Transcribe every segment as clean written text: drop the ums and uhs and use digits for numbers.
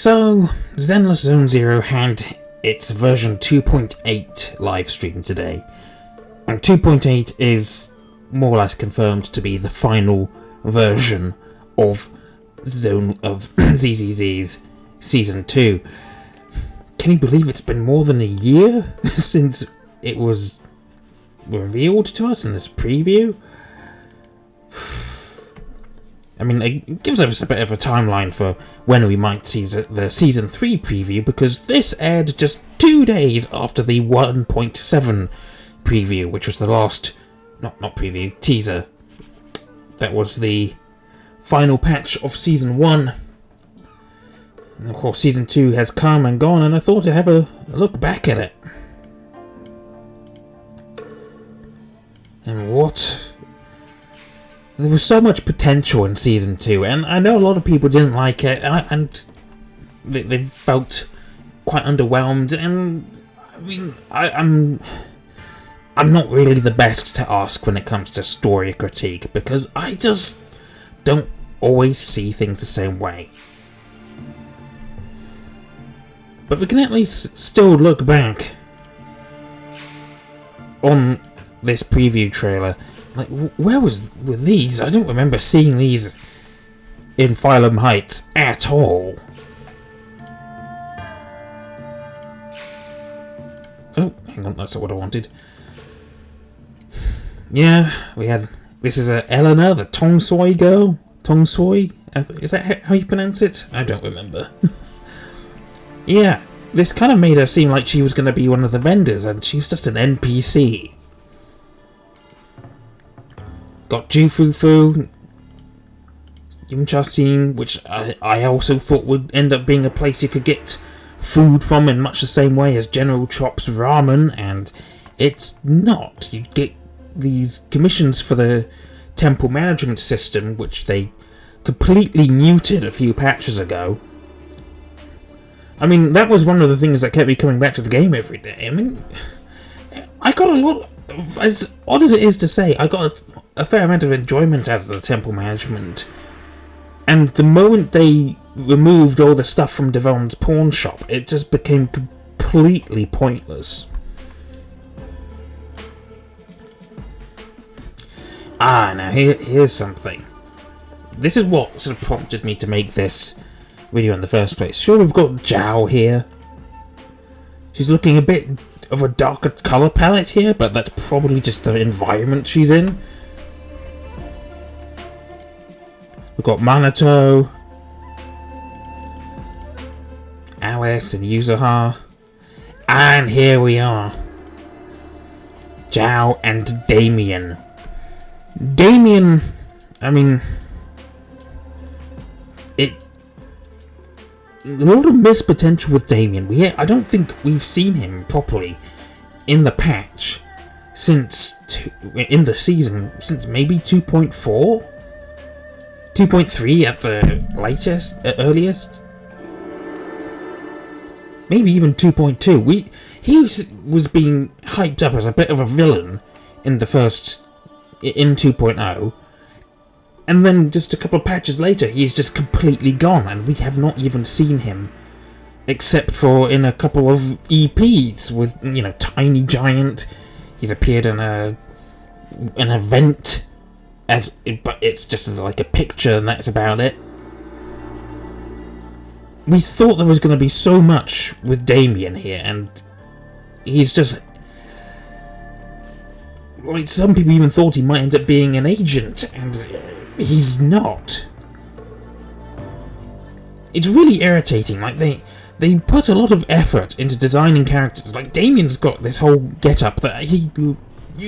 So, Zenless Zone Zero had its version 2.8 live stream today, and 2.8 is more or less confirmed to be the final version of ZZZ's Season 2. Can you believe it's been more than a year since it was revealed to us in this preview? I mean, it gives us a bit of a timeline for when we might see the Season 3 preview, because this aired just 2 days after the 1.7 preview, which was the last, not preview, teaser. That was the final patch of Season 1. And of course, Season 2 has come and gone, and I thought I'd have a look back at it. And what... There was so much potential in Season 2, and I know a lot of people didn't like it, and they felt quite underwhelmed, and I mean, I'm not really the best to ask when it comes to story critique, because I just don't always see things the same way. But we can at least still look back on this preview trailer. Like, where were these? I don't remember seeing these in Phylum Heights at all. Oh, hang on, that's not what I wanted. Yeah, we had... This is Eleanor, the Tong Soi girl. Tong Soi? Is that how you pronounce it? I don't remember. Yeah, this kind of made her seem like she was going to be one of the vendors, and she's just an NPC. Got Jufufu, Yumcha-sin, which I also thought would end up being a place you could get food from in much the same way as General Chop's ramen, and it's not. You get these commissions for the temple management system, which they completely muted a few patches ago. I mean, that was one of the things that kept me coming back to the game every day. I mean, I got a lot... As odd as it is to say, I got a fair amount of enjoyment out of the temple management. And the moment they removed all the stuff from Devon's pawn shop, it just became completely pointless. Now here's something. This is what sort of prompted me to make this video in the first place. Sure, we've got Zhao here. She's looking a bit of a darker colour palette here, but that's probably just the environment she's in. We've got Minato, Alice and Yuzuha, and here we are, Zhao and Damien. Damien, I mean, a lot of missed potential with Damien. I don't think we've seen him properly in the patch in the season since maybe 2.4, 2.3 at the earliest, maybe even 2.2. He was being hyped up as a bit of a villain in 2.0. And then just a couple of patches later, he's just completely gone, and we have not even seen him, except for in a couple of EPs with, Tiny Giant. He's appeared in an event, but it's just like a picture, and that's about it. We thought there was going to be so much with Damien here, and he's just... Like, some people even thought he might end up being an agent, and... he's not. It's really irritating. Like, they put a lot of effort into designing characters. Like, Damien's got this whole get-up that you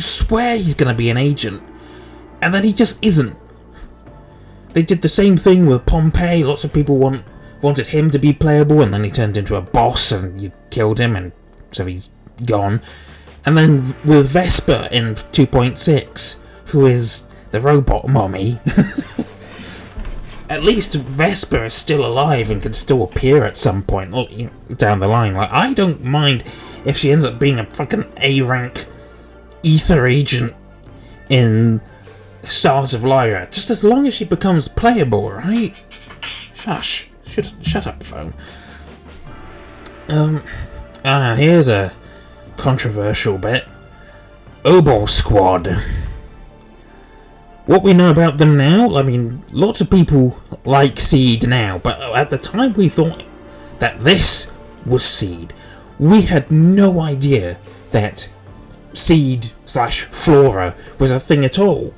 swear he's gonna be an agent, and then he just isn't. They did the same thing with Pompey. Lots of people wanted him to be playable, and then he turned into a boss, and you killed him, and so he's gone. And then with Vesper in 2.6, who is the robot mommy. At least Vesper is still alive and can still appear at some point down the line. Like, I don't mind if she ends up being a fucking A-rank ether agent in Stars of Lyra, just as long as she becomes playable, right? Shush. Shut up, phone. Here's a controversial bit. Obol Squad. What we know about them now, I mean, lots of people like Seed now, but at the time we thought that this was Seed. We had no idea that Seed/Flora was a thing at all.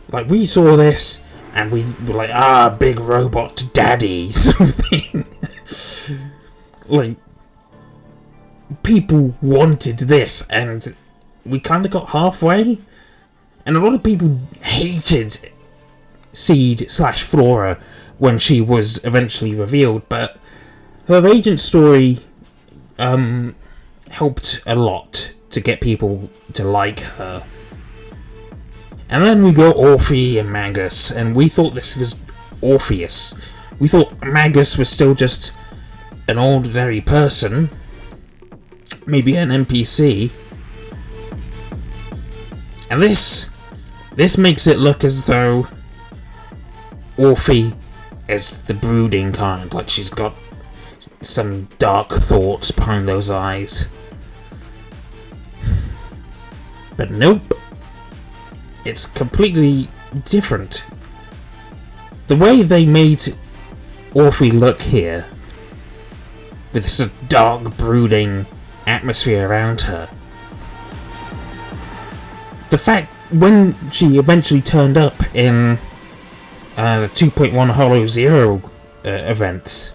Like, we saw this, and we were like, big robot daddy, sort of thing. Like, people wanted this, and we kind of got halfway, and a lot of people hated Seed/Flora when she was eventually revealed, but her agent story helped a lot to get people to like her. And then we got Orphe and Magus, and we thought this was Orpheus. We thought Magus was still just an ordinary person, maybe an NPC. And this makes it look as though Orphe is the brooding kind, like she's got some dark thoughts behind those eyes. But nope. It's completely different. The way they made Orphe look here, with this dark, brooding atmosphere around her. The fact when she eventually turned up in the 2.1 Hollow Zero events,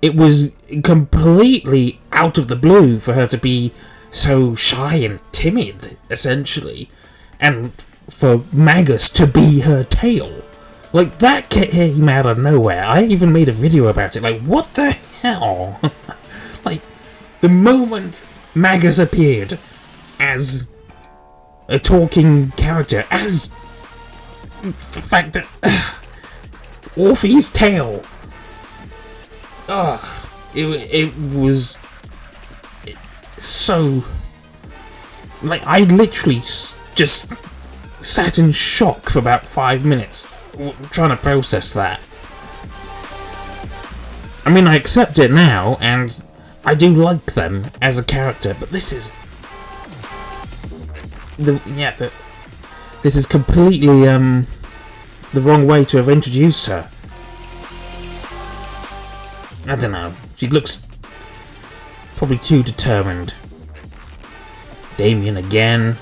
it was completely out of the blue for her to be so shy and timid, essentially, and for Magus to be her tail. Like, that came out of nowhere. I even made a video about it. Like, what the hell? Like, the moment Magus appeared as a talking character, as the fact that Orphe's tail, it was so, like, I literally just sat in shock for about 5 minutes trying to process that. I mean, I accept it now, and I do like them as a character, but this is this is completely the wrong way to have introduced her. I don't know. She looks probably too determined. Damien again.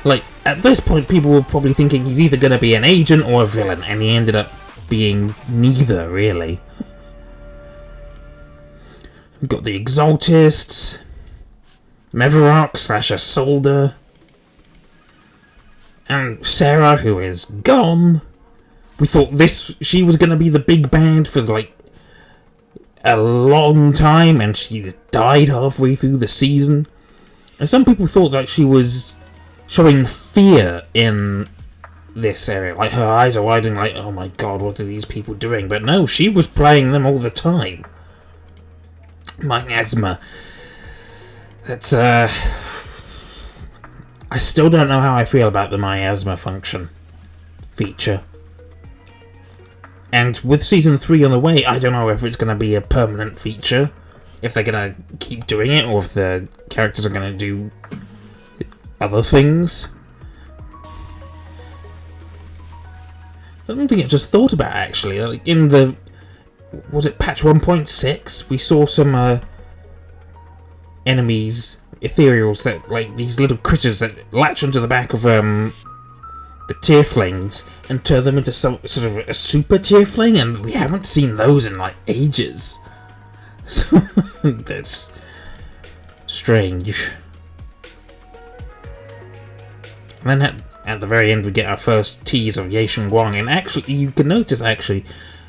Like, at this point, people were probably thinking he's either going to be an agent or a villain, and he ended up being neither, really. We've got the Exaltists, Mevarok/Isolde, and Sarah, who is gone. We thought she was going to be the big bad for, like, a long time, and she died halfway through the season. And some people thought that she was showing fear in this area, like her eyes are widening, like, oh my god, what are these people doing? But no, she was playing them all the time. Miasma. That's I still don't know how I feel about the miasma feature. And with Season 3 on the way, I don't know if it's going to be a permanent feature, if they're going to keep doing it, or if the characters are going to do other things. Something I just thought about, actually. Like, in the... was it patch 1.6? We saw some enemies, ethereals, that, like, these little critters that latch onto the back of the Tearflings and turn them into some sort of a super Tearfling, and we haven't seen those in, like, ages. So, that's strange. And then at the very end we get our first tease of Ye Guang, and actually, you can notice, actually,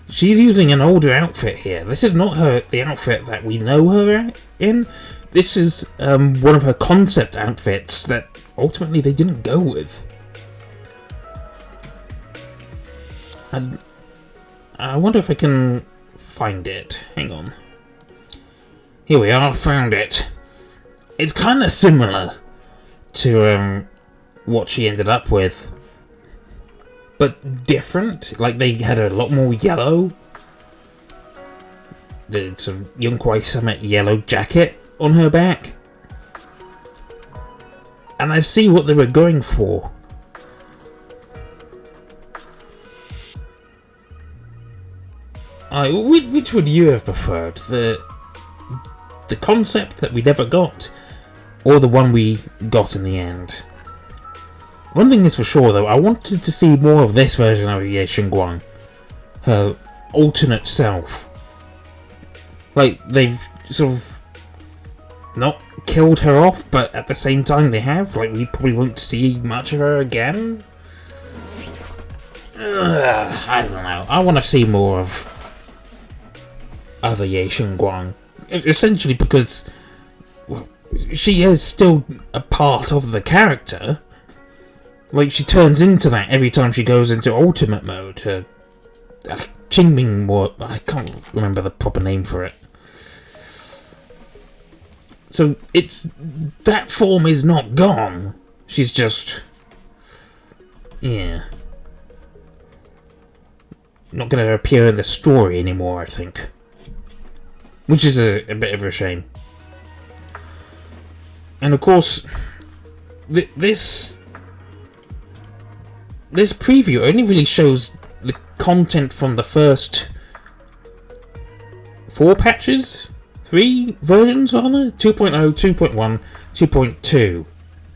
she's using an older outfit here. This is not the outfit that we know her in. This is one of her concept outfits that ultimately they didn't go with. And I wonder if I can find it. Hang on. Here we are, found it. It's kind of similar to what she ended up with. but different. Like, they had a lot more yellow. The sort of Yunkwai Summit yellow jacket on her back. And I see what they were going for. Which would you have preferred? The concept that we never got, or the one we got in the end? One thing is for sure, though, I wanted to see more of this version of Ye Xingguang. Her alternate self. Like, they've sort of not killed her off, but at the same time they have. Like, we probably won't see much of her again. I don't know. I want to see more of other Ye Xingguang. Essentially because, well, she is still a part of the character. Like, she turns into that every time she goes into ultimate mode. Qingming, what? I can't remember the proper name for it. So, that form is not gone. She's just, yeah, not going to appear in the story anymore, I think. Which is a bit of a shame. And of course, this preview only really shows the content from the first 4 patches? 3 versions, rather? 2.0, 2.1, 2.2.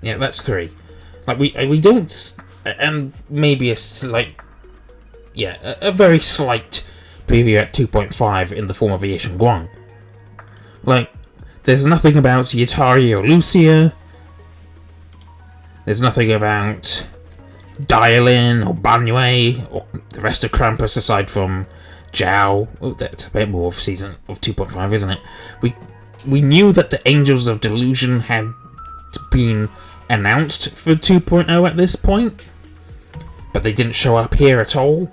Yeah, that's 3. Like, we don't... And maybe a slight... Yeah, a very slight preview at 2.5 in the form of Ye Xingguang. Like, there's nothing about Yatari or Lucia. There's nothing about Dialin or Banyue or the rest of Krampus aside from Zhao. Oh, that's a bit more of season of 2.5, isn't it? We knew that the Angels of Delusion had been announced for 2.0 at this point, but they didn't show up here at all.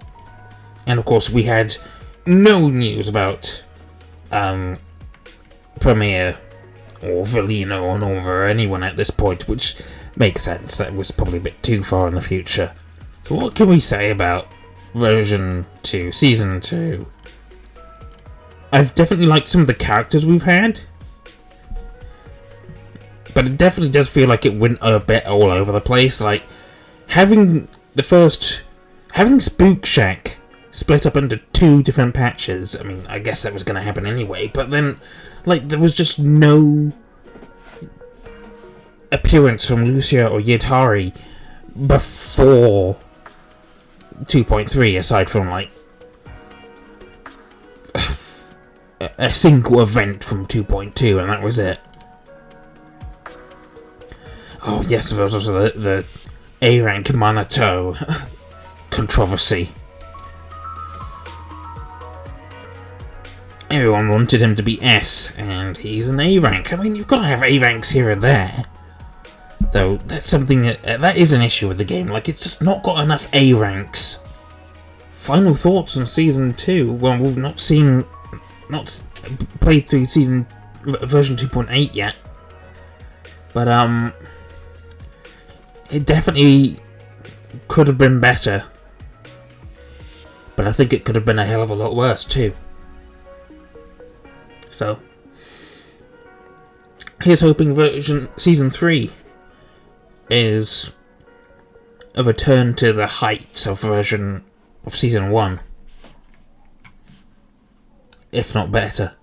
And of course, we had no news about Premiere or Velino or Nova or anyone at this point, which makes sense. That was probably a bit too far in the future. So what can we say about version 2, season 2? I've definitely liked some of the characters we've had, but it definitely does feel like it went a bit all over the place. Like, having Spook Shack split up into 2 different patches. I mean, I guess that was going to happen anyway, but then, like, there was just no appearance from Lucia or Yidhari before 2.3, aside from, like, a single event from 2.2, and that was it. Oh, yes, there was also the A-rank Manato controversy. Everyone wanted him to be S, and he's an A rank. I mean, you've got to have A ranks here and there. Though, that's something that is an issue with the game. Like, it's just not got enough A ranks. Final thoughts on Season 2? Well, we've not played through version 2.8 yet. But, it definitely could have been better. But I think it could have been a hell of a lot worse, too. So, here's hoping Season 3 is a return to the heights of Season 1. If not better.